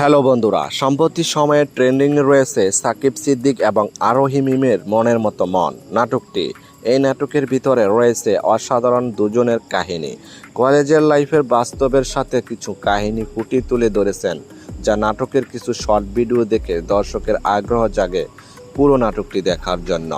Hello বন্ধুরা, সম্প্রতি সময়ে ট্রেন্ডিং রয়েছে সাকিব সিদ্দিক এবং আরোহী মিমের মনের মতো মন নাটকটি। এই নাটকের ভিতরে রয়েছে অসাধারণ দুজনের কাহিনী। কলেজের লাইফের বাস্তবের সাথে কিছু কাহিনী ফুটিয়ে তুলে ধরেছেন, যা নাটকের কিছু শর্ট ভিডিও দেখে দর্শকের আগ্রহ জাগে পুরো নাটকটি দেখার জন্য।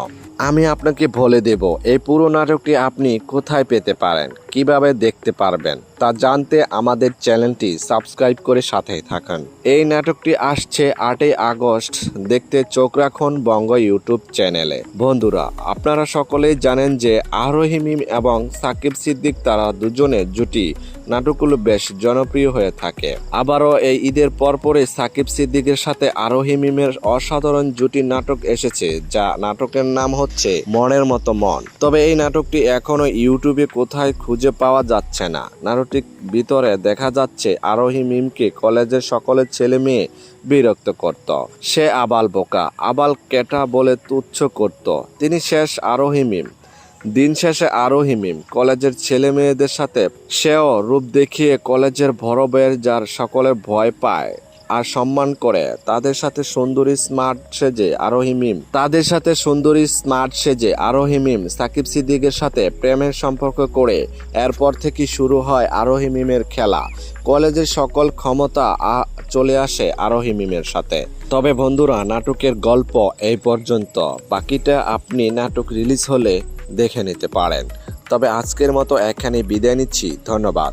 আমি আপনাকে বলে দেব এই পুরো নাটকটি আপনি কোথায় পেতে পারেন, কিভাবে দেখতে পারবেন তা জানতে আমাদের চ্যানেলটি সাবস্ক্রাইব করে সাথেই থাকুন। এই নাটকটি আসছে 8ই আগস্ট, দেখতে চোখ রাখুন বঙ্গ ইউটিউব চ্যানেলে। বন্ধুরা, আপনারা সকলেই জানেন যে আরোহী মিম এবং সাকিব সিদ্দিক তারা দুজনের জুটি নাটকগুলো বেশ জনপ্রিয় হয়ে থাকে। আবারও এই ঈদের পরপরই সাকিব সিদ্দিকের সাথে আরোহী মিমের অসাধারণ জুটি নাটক এসেছে, যা নাটকের নাম হচ্ছে মনের মতো মন। তবে এই নাটকটি এখনো ইউটিউবে কোথায় খুঁজে পাওয়া যাচ্ছে না। নাটকটির ভিতরে দেখা যাচ্ছে আরোহী মিমকে কলেজের সকলের ছেলে মেয়ে বিরক্ত করত। সে আবাল বোকা, আবাল কেটা বলে তুচ্ছ করত। তিনি শেষ আরোহী মিম। দিন শেষে আরোহী মিম কলেজের ছেলে মেয়েদের সাথে সেও রূপ দেখিয়ে কলেজের বড় বইয়ের যার সকলে ভয় পায় আর সম্মান করে তাদের সাথে সুন্দরী স্মার্ট সেজে আরোহী মিম সাকিব সিদ্দিকের সাথে প্রেমের সম্পর্ক করে এরপর থেকে শুরু হয় আরোহী মিমের খেলা। কলেজের সকল ক্ষমতা চলে আসে আরোহী মিমের সাথে। তবে বন্ধুরা, নাটকের গল্প এই পর্যন্ত, বাকিটা আপনি নাটক রিলিজ হলে দেখে নিতে পারেন। তবে আজকের মতো এখানে বিদায় নিচ্ছি, ধন্যবাদ।